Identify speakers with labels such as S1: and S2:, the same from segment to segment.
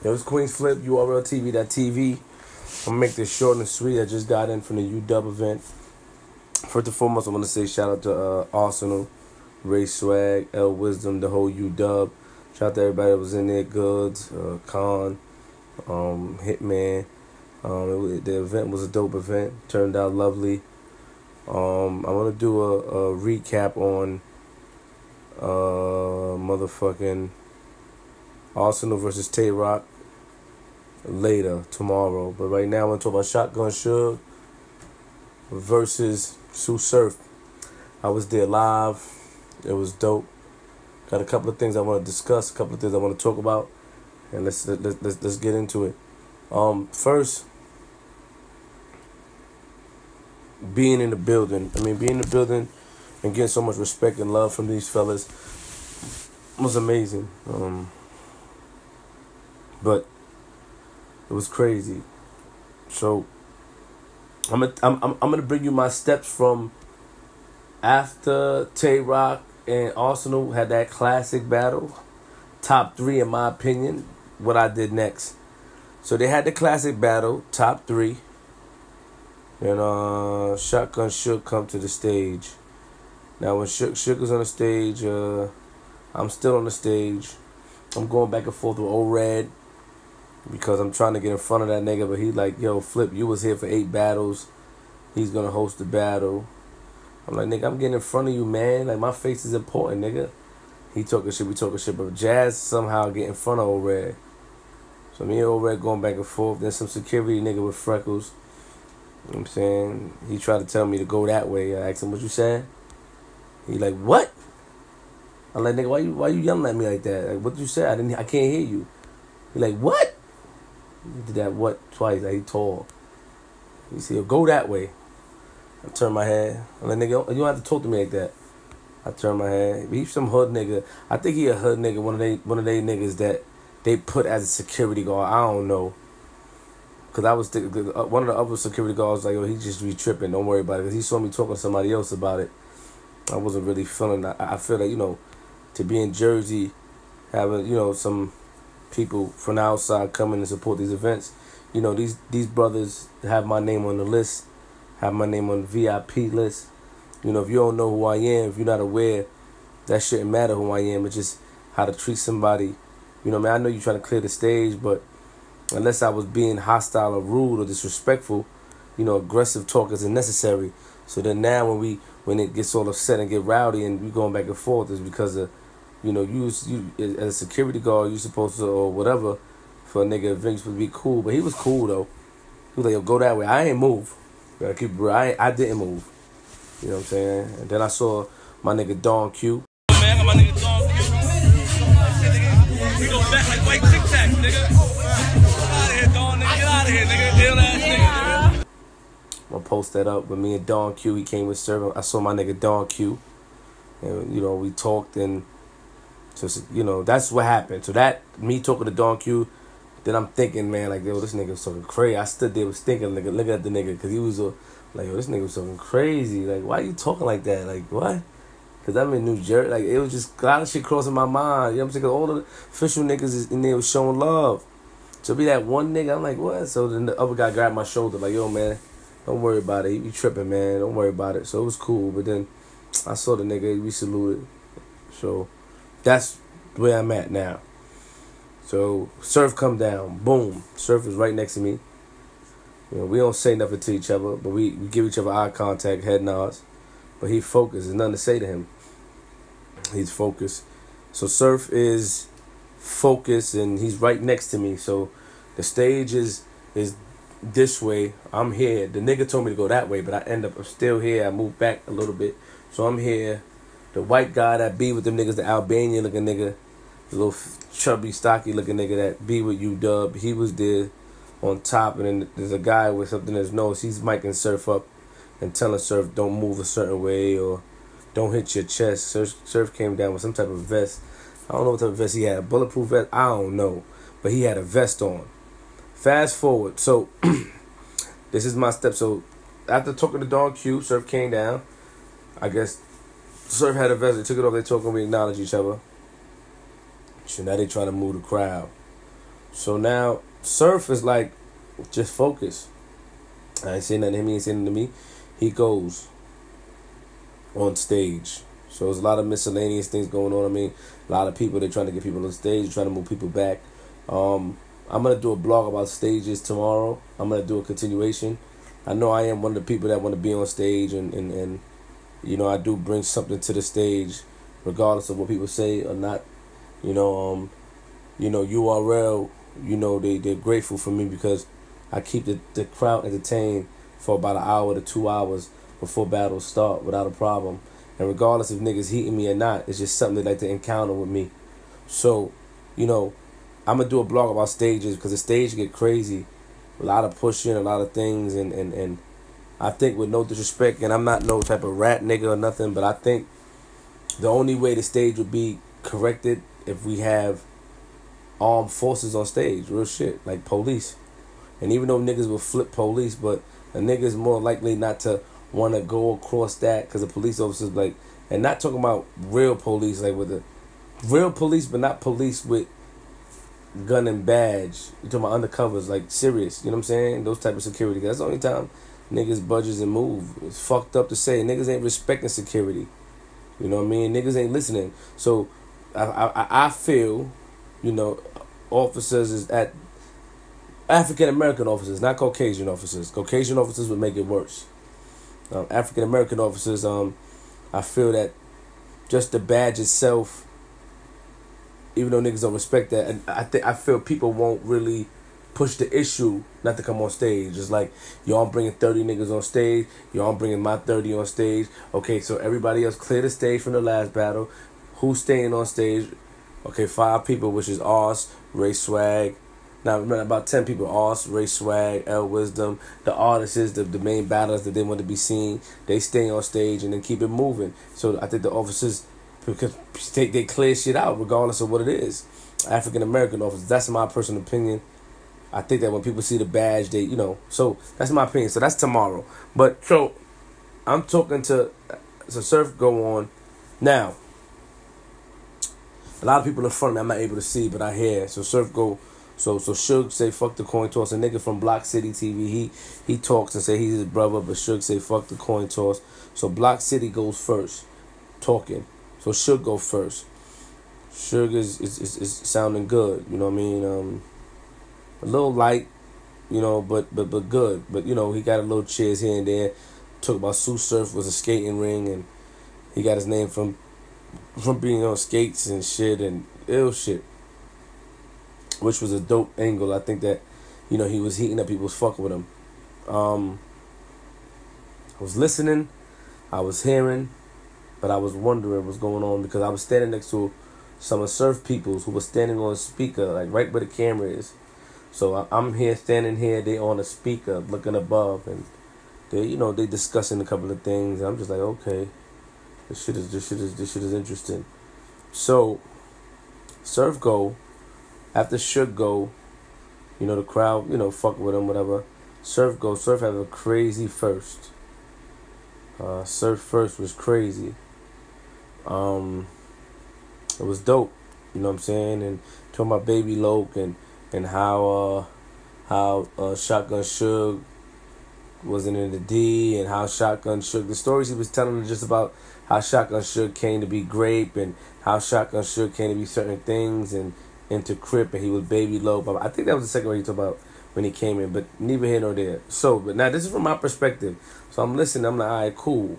S1: It was QUEENZFLIP, URLTV.TV. I'm gonna make this short and sweet. I just got in from the UW event. First and foremost, I want to say shout out to Arsenal, Ray Swag, L Wisdom, the whole UW. Shout out to everybody that was in there, Goods, Khan, Hitman. The event was a dope event. Turned out lovely. I want to do a recap on motherfucking Arsenal versus Tay-Rock later, tomorrow. But right now, I want to talk about Shotgun Suge versus Sue Surf. I was there live. It was dope. Got a couple of things I want to discuss, a couple of things I want to talk about, and let's get into it. First, being in the building. Being in the building and getting so much respect and love from these fellas was amazing. But it was crazy. So I'm gonna bring you my steps from after Tay-Rock and Arsenal had that classic battle. Top 3 in my opinion. What I did next. So they had the classic battle, top 3. And Shotgun Suge come to the stage. Now when Suge was on the stage, I'm still on the stage. I'm going back and forth with Old Red because I'm trying to get in front of that nigga, but he like, yo, Flip, you was here for 8 battles. He's gonna host the battle. I'm like, nigga, I'm getting in front of you, man. Like, my face is important, nigga. He talking shit, we talking shit, but Jazz somehow get in front of Old Red. So me and Old Red going back and forth. Then some security nigga with freckles. You know what I'm saying? He tried to tell me to go that way. I asked him, what you saying? He like, what? I'm like, nigga, why you yelling at me like that? Like, what did you say? I can't hear you. He like, what? He did that what twice. Like, he tall. He said, go that way. I turned my head. I'm like, nigga, you don't have to talk to me like that. I turned my head. He's some hood nigga. I think he a hood nigga. One of they niggas that they put as a security guard. I don't know. Cause I was one of the other security guards was like, yo, he just be tripping. Don't worry about it. Cause he saw me talking to somebody else about it. I wasn't really feeling. I feel like, to be in Jersey, having some people from the outside coming and support these events. These brothers have my name on the list, have my name on the VIP list. If you don't know who I am, if you're not aware, that shouldn't matter who I am. It's just how to treat somebody. I know you're trying to clear the stage, but unless I was being hostile or rude or disrespectful, aggressive talk isn't necessary. So then now when it gets all upset and get rowdy and we going back and forth, is because of, you as a security guard, you supposed to, or whatever, for a nigga event, supposed to be cool. But he was cool though. He was like, yo, go that way. I ain't move. Gotta keep it real. I didn't move. You know what I'm saying? And then I saw my nigga Don Q.
S2: Man, I got my nigga Don Q. We go back like white Tic Tac, nigga. Get out of here, Don, nigga. Get out of here, nigga. Deal ass nigga.
S1: I'm gonna post that up with me and Don Q. He came with serving. I saw my nigga Don Q. And, we talked and just, that's what happened. So that, me talking to Don Q, then I'm thinking, man, like, yo, this nigga was talking crazy. I stood there was thinking, like, looking at the nigga, because he was like, yo, this nigga was talking crazy. Like, why you talking like that? Like, what? Because I'm in New Jersey. Like, it was just a lot of shit crossing my mind. You know what I'm saying? 'Cause all the official niggas is in there was showing love. So be that one nigga, I'm like, what? So then the other guy grabbed my shoulder, like, yo, man, don't worry about it. He be tripping, man. Don't worry about it. So it was cool. But then I saw the nigga, we saluted. So that's where I'm at now. So Surf come down. Boom. Surf is right next to me. We don't say nothing to each other, but we give each other eye contact, head nods. But he focused. There's nothing to say to him. He's focused. So Surf is focused, and he's right next to me. So the stage is this way. I'm here. The nigga told me to go that way, but I'm still here. I moved back a little bit. So I'm here. The white guy that be with them niggas, the Albanian looking nigga, the little chubby, stocky looking nigga that be with UW, he was there on top. And then there's a guy with something in his nose. He's miking Surf up and telling Surf don't move a certain way or don't hit your chest. Surf came down with some type of vest. I don't know what type of vest he had. A bulletproof vest? I don't know. But he had a vest on. Fast forward. So, this is my step. So, after talking to Don Q, Surf came down. I guess Surf had a vest. They took it off. They talking. We acknowledge each other. So, now they trying to move the crowd. So now Surf is like, just focus. I ain't saying nothing to him, he ain't saying nothing to me. He goes on stage. So there's a lot of miscellaneous things going on. I mean, a lot of people, they're trying to get people on stage, trying to move people back. I'm going to do a blog about stages tomorrow. I'm going to do a continuation. I know I am one of the people that want to be on stage, and you know, I do bring something to the stage, regardless of what people say or not. You know, URL, you know, they're grateful for me because I keep the crowd entertained for about an hour to 2 hours before battles start without a problem. And regardless if niggas heating me or not, it's just something they like to encounter with me. So, you know, I'm going to do a blog about stages because the stage get crazy. A lot of pushing, a lot of things. And I think with no disrespect, and I'm not no type of rat nigga or nothing, but I think the only way the stage would be corrected if we have armed forces on stage. Real shit. Like police. And even though niggas will flip police, but a nigga is more likely not to want to go across that because the police officers like, and not talking about real police, like with the real police, but not police with gun and badge. You talking about undercovers, like serious, you know what I'm saying? Those type of security. That's the only time niggas budges and move. It's fucked up to say. Niggas ain't respecting security. You know what I mean? Niggas ain't listening. So I feel, you know, officers is at African American officers, not Caucasian officers. Caucasian officers would make it worse. African American officers, I feel that just the badge itself, even though niggas don't respect that, and I feel people won't really push the issue not to come on stage. It's like, yo, I'm bringing 30 niggas on stage. Yo, I'm bringing my 30 on stage. Okay, so everybody else clear the stage from the last battle. Who's staying on stage? Okay, 5 people, which is Oz, Ray Swag. Now, about 10 people, Oz, Ray Swag, L Wisdom, the artists, the main battlers that they want to be seen, they stay on stage and then keep it moving. So I think the officers, because they clear shit out regardless of what it is. African American officers, that's my personal opinion. I think that when people see the badge, they, you know, so that's my opinion. So that's tomorrow. But, so, I'm talking to, so Surf go on. Now, a lot of people in front of me I'm not able to see, but I hear. So Surf go. So Suge say fuck the coin toss. A nigga from Block City TV, he talks and say he's his brother, but Suge say fuck the coin toss. So Block City goes first, talking. So Suge go first. Suge is sounding good, you know what I mean? A little light, you know, but good. But you know, he got a little cheers here and there. Talk about Sioux Surf was a skating ring, and he got his name from being on skates and shit and ill shit, which was a dope angle. I think that, you know, he was heating up, people was fucking with him. I was listening, I was hearing, but I was wondering what's going on because I was standing next to some of Surf peoples who were standing on a speaker, like right where the camera is. So I'm here, standing here, they on a speaker, looking above, and they, you know, they discussing a couple of things. I'm just like, okay, this shit is interesting. So Surf go. After Suge go, you know, the crowd, you know, fuck with him, whatever. Surf go. Surf have a crazy first. Surf first was crazy. It was dope, you know what I'm saying? And talking about Baby Loke and how Shotgun Suge wasn't in the D, and how Shotgun Suge, the stories he was telling just about how Shotgun Suge came to be Grape, and how Shotgun Suge came to be certain things, and into Crip, and he was Baby Lope. I think that was the second one he talked about when he came in, but neither here nor there. So, but now this is from my perspective. So I'm listening, I'm like, alright, cool.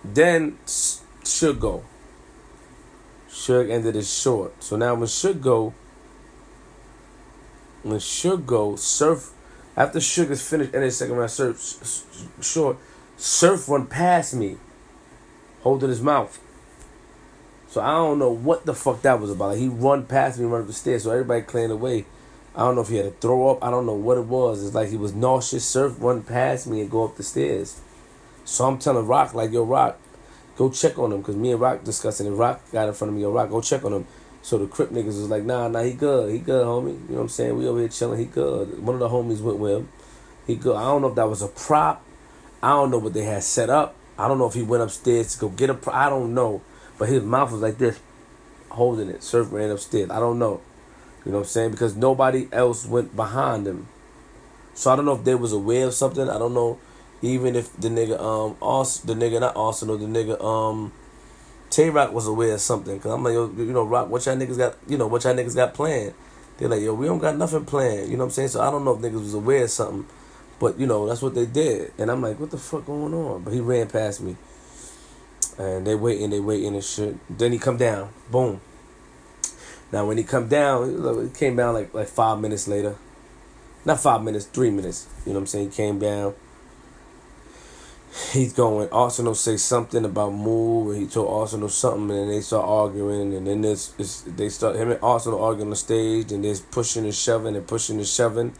S1: Then Suge go. Suge ended it short. So now when Suge go, Surf, after Suge is finished ended the second round, Surf short, Surf run past me, holding his mouth. So I don't know what the fuck that was about. Like, he run past me, run up the stairs, so everybody cleared away. I don't know if he had to throw up. I don't know what it was. It's like he was nauseous. Surf run past me and go up the stairs. So I'm telling Rock, like, yo, Rock, go check on him. Because me and Rock discussing it. Rock got in front of me. Yo, Rock, go check on him. So the Crip niggas was like, nah, he good. He good, homie. You know what I'm saying? We over here chilling. He good. One of the homies went with him. He good. I don't know if that was a prop. I don't know what they had set up. I don't know if he went upstairs to go get a prop. I don't know. But his mouth was like this, holding it. Surf ran upstairs. I don't know. You know what I'm saying? Because nobody else went behind him. So I don't know if they was aware of something. I don't know even if the nigga the nigga Tay Rock was aware of something. Cause I'm like, yo, you know, Rock, what y'all niggas got planned? They're like, yo, we don't got nothing planned. You know what I'm saying? So I don't know if niggas was aware of something. But, you know, that's what they did. And I'm like, what the fuck going on? But he ran past me. And they waiting and shit. Then he come down. Boom. Now, when he come down, he came down like 5 minutes later. Not 5 minutes, 3 minutes. You know what I'm saying? He came down. He's going, Arsenal say something about move, and he told Arsenal something, and then they start arguing, and then they start, him and Arsenal arguing on the stage, and there's pushing and shoving and pushing and shoving.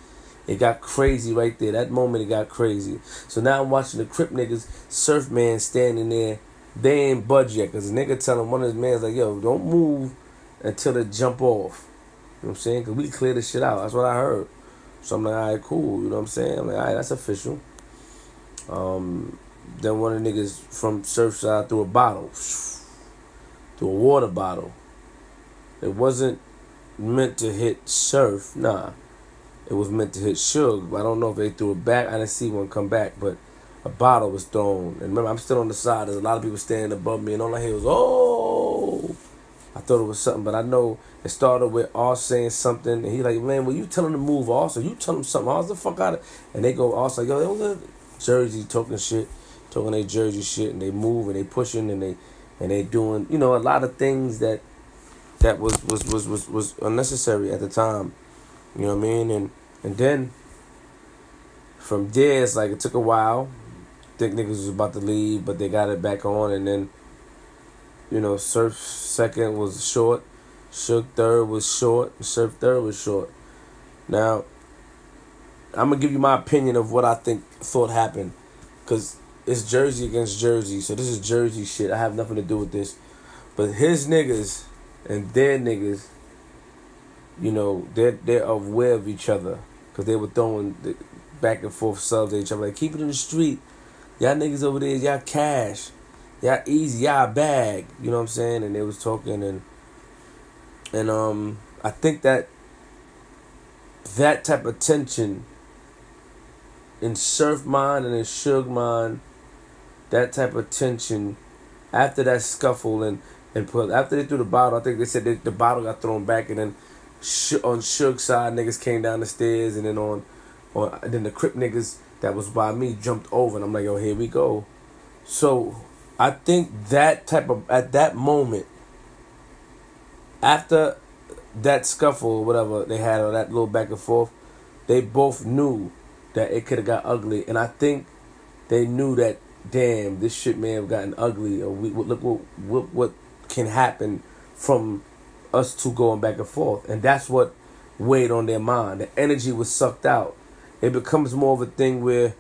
S1: It got crazy right there. That moment, it got crazy. So now I'm watching the Crip niggas, Surf Man standing there. They ain't budge yet, because the nigga telling one of his mans, like, yo, don't move until they jump off. You know what I'm saying? Because we clear this shit out. That's what I heard. So I'm like, all right, cool. You know what I'm saying? I'm like, all right, that's official. Then one of the niggas from Surfside threw a bottle. Threw a water bottle. It wasn't meant to hit Surf. Nah. It was meant to hit Suge. I don't know if they threw it back. I didn't see one come back, but a bottle was thrown. And remember, I'm still on the side. There's a lot of people standing above me, and all I hear was, oh! I thought it was something, but I know it started with Ars saying something, and he like, man, well, you tell him to move, Ars, or you tell him something, Ars, the fuck out of. And they go, Ars like, yo, they was Jersey talking shit, talking their Jersey shit, and they move, and they pushing, and they doing, you know, a lot of things that was unnecessary at the time. You know what I mean? And then from there, it's like it took a while. I think niggas was about to leave, but they got it back on. And then, you know, Surf second was short. Suge third was short. Surf third was short. Now, I'm going to give you my opinion of what I thought happened. Because it's Jersey against Jersey. So this is Jersey shit. I have nothing to do with this. But his niggas and their niggas, you know, they're aware of each other, because they were throwing the back and forth subs at each other. Like, keep it in the street. Y'all niggas over there, y'all cash. Y'all easy, y'all bag. You know what I'm saying? And they was talking, and I think that type of tension in Surf mind and in Suge mind, that type of tension after that scuffle and after they threw the bottle, I think they said the bottle got thrown back, and then on Suge's side, niggas came down the stairs, and then then the Crip niggas that was by me jumped over, and I'm like, yo, here we go. So I think at that moment, after that scuffle or whatever they had, or that little back and forth, they both knew that it could have got ugly, and I think they knew that, damn, this shit may have gotten ugly, or look what can happen from us two going back and forth. And that's what weighed on their mind. The energy was sucked out. It becomes more of a thing where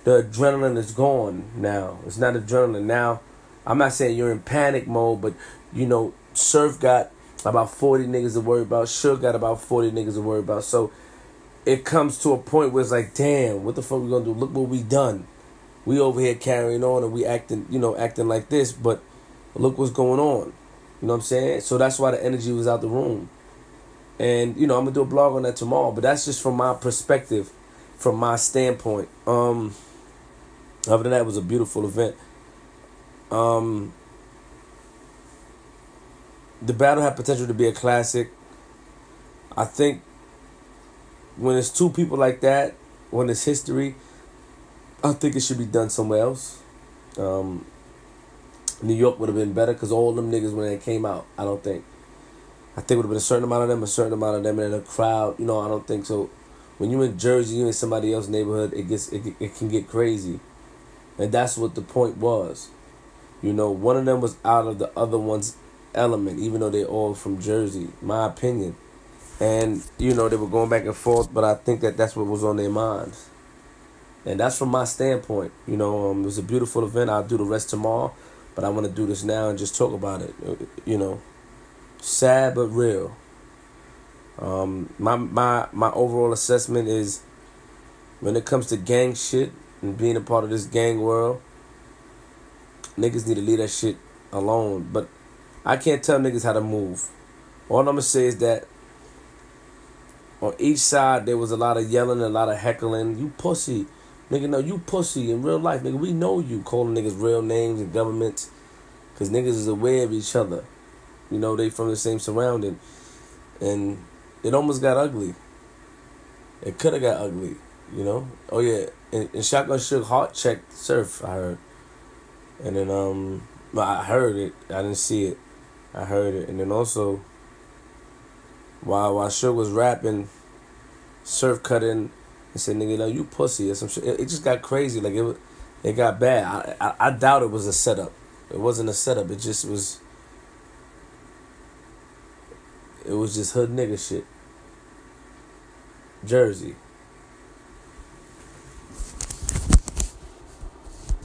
S1: the adrenaline is gone now. It's not adrenaline now. I'm not saying you're in panic mode, but, you know, Surf got about 40 niggas to worry about. Suge got about 40 niggas to worry about. So it comes to a point where it's like, damn, what the fuck we gonna do? Look what we done. We over here carrying on, and we acting like this, but look what's going on. You know what I'm saying? So that's why the energy was out the room. And, you know, I'm going to do a blog on that tomorrow. But that's just from my perspective, from my standpoint. Other than that, it was a beautiful event. The battle had potential to be a classic. I think when it's two people like that, when it's history, I think it should be done somewhere else. New York would have been better, because all them niggas, when they came out, I think would have been a certain amount of them, and then a crowd, you know, I don't think so. When you in Jersey, you in somebody else's neighborhood, it can get crazy. And that's what the point was. You know, one of them was out of the other one's element, even though they all from Jersey, my opinion. And, you know, they were going back and forth, but I think that's what was on their minds. And that's from my standpoint. You know, it was a beautiful event. I'll do the rest tomorrow. But I want to do this now and just talk about it. You know, sad but real. My overall assessment is, when it comes to gang shit and being a part of this gang world, niggas need to leave that shit alone. But I can't tell niggas how to move. All I'm going to say is that on each side there was a lot of yelling, a lot of heckling. You pussy, nigga. No, you pussy in real life, nigga. We know you calling niggas real names and governments, cause niggas is aware of each other. You know, they from the same surrounding, and it almost got ugly. It could have got ugly, you know. Oh yeah, and Shotgun Suge heart checked Surf. I heard, and then I heard it. I didn't see it. I heard it, and then also while Suge was rapping, Surf cut in and said, "Nigga, no, you pussy," or some shit. It just got crazy. Like it got bad. I doubt it was a setup. It wasn't a setup. It just was. It was just hood nigga shit. Jersey.